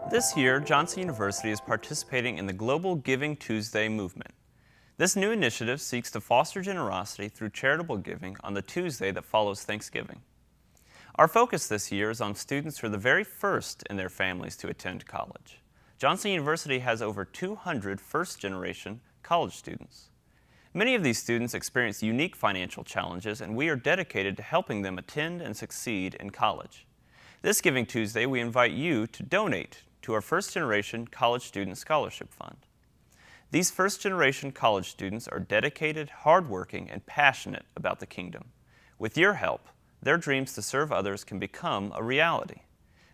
This year, Johnson University is participating in the Global Giving Tuesday movement. This new initiative seeks to foster generosity through charitable giving on the Tuesday that follows Thanksgiving. Our focus this year is on students who are the very first in their families to attend college. Johnson University has over 200 first-generation college students. Many of these students experience unique financial challenges, and we are dedicated to helping them attend and succeed in college. This Giving Tuesday, we invite you to donate to our First-Generation College Student Scholarship Fund. These first-generation college students are dedicated, hardworking, and passionate about the kingdom. With your help, their dreams to serve others can become a reality.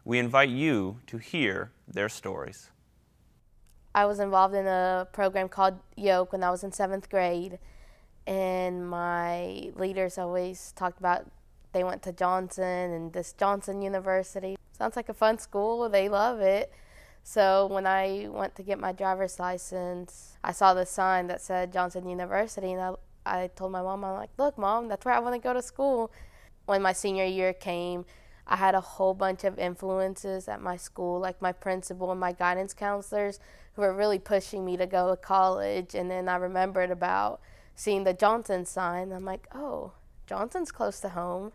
We invite you to hear their stories. I was involved in a program called Yoke when I was in 7th grade, and my leaders always talked about they went to Johnson and this Johnson University. Sounds like a fun school. They love it. So when I went to get my driver's license, I saw this sign that said Johnson University, and I told my mom, I'm like, look, Mom, that's where I want to go to school. When my senior year came, I had a whole bunch of influences at my school, like my principal and my guidance counselors, who were really pushing me to go to college. And then I remembered about seeing the Johnson sign. I'm like, oh, Johnson's close to home.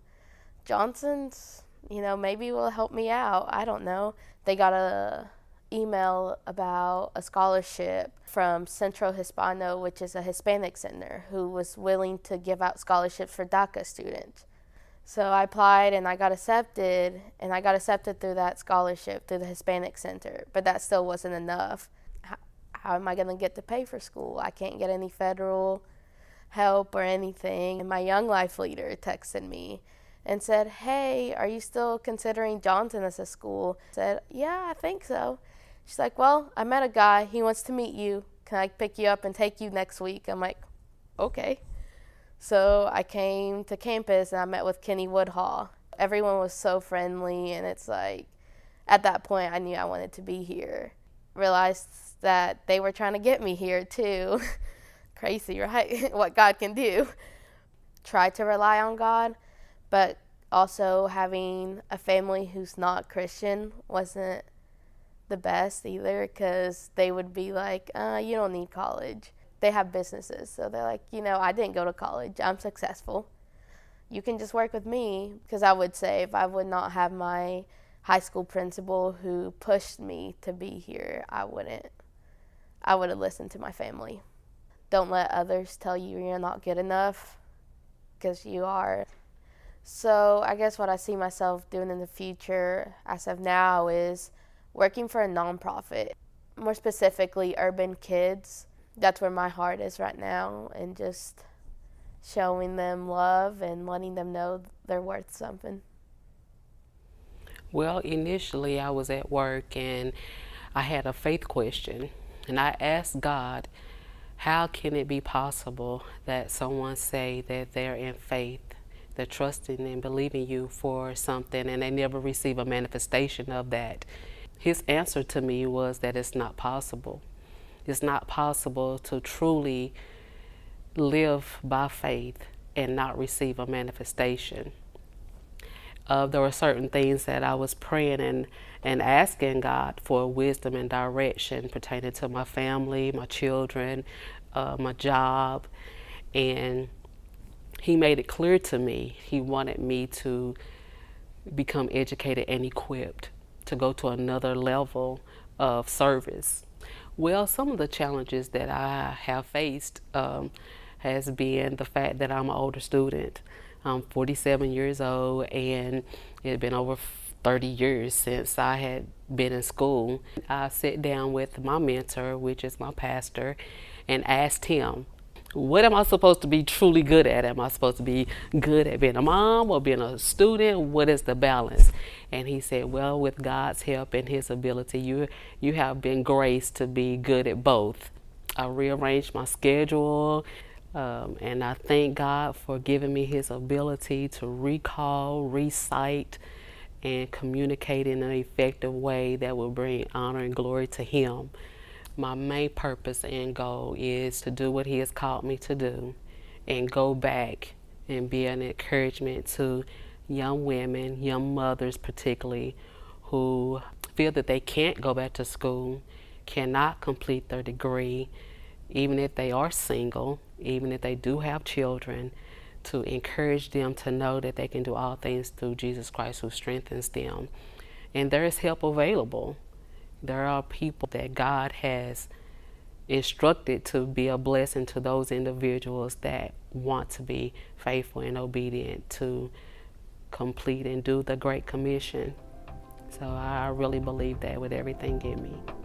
Johnson's, maybe will help me out. I don't know. They got a email about a scholarship from Centro Hispano, which is a Hispanic center, who was willing to give out scholarships for DACA students. So I applied and I got accepted, and I got accepted through that scholarship through the Hispanic Center, but that still wasn't enough. How am I going to get to pay for school? I can't get any federal help or anything. And my Young Life leader texted me and said, hey, are you still considering Johnson as a school? I said, yeah, I think so. She's like, well, I met a guy. He wants to meet you. Can I pick you up and take you next week? I'm like, okay. So I came to campus and I met with Kenny Woodhall. Everyone was so friendly, and it's like, at that point I knew I wanted to be here. Realized that they were trying to get me here too. Crazy, right? What God can do. Try to rely on God, but also having a family who's not Christian wasn't the best either, because they would be like, you don't need college. They have businesses, so they're like, I didn't go to college. I'm successful. You can just work with me, because I would say if I would not have my high school principal who pushed me to be here, I would have listened to my family. Don't let others tell you you're not good enough, because you are. So I guess what I see myself doing in the future as of now is working for a nonprofit, more specifically Urban Kids. That's where my heart is right now, and just showing them love and letting them know they're worth something. Well, initially I was at work and I had a faith question, and I asked God, how can it be possible that someone say that they're in faith, they're trusting and believing you for something, and they never receive a manifestation of that? His answer to me was that it's not possible. It's not possible to truly live by faith and not receive a manifestation. There were certain things that I was praying and asking God for wisdom and direction pertaining to my family, my children, my job. And He made it clear to me He wanted me to become educated and equipped to go to another level of service. Well, some of the challenges that I have faced has been the fact that I'm an older student. I'm 47 years old, and it had been over 30 years since I had been in school. I sat down with my mentor, which is my pastor, and asked him, what am I supposed to be truly good at? Am I supposed to be good at being a mom or being a student? What is the balance? And he said, well, with God's help and His ability, you have been graced to be good at both. I rearranged my schedule, and I thank God for giving me His ability to recall, recite, and communicate in an effective way that will bring honor and glory to Him. My main purpose and goal is to do what He has called me to do, and go back and be an encouragement to young women, young mothers particularly, who feel that they can't go back to school, cannot complete their degree, even if they are single, even if they do have children, to encourage them to know that they can do all things through Jesus Christ who strengthens them. And there is help available. There are people that God has instructed to be a blessing to those individuals that want to be faithful and obedient to complete and do the Great Commission. So I really believe that with everything in me.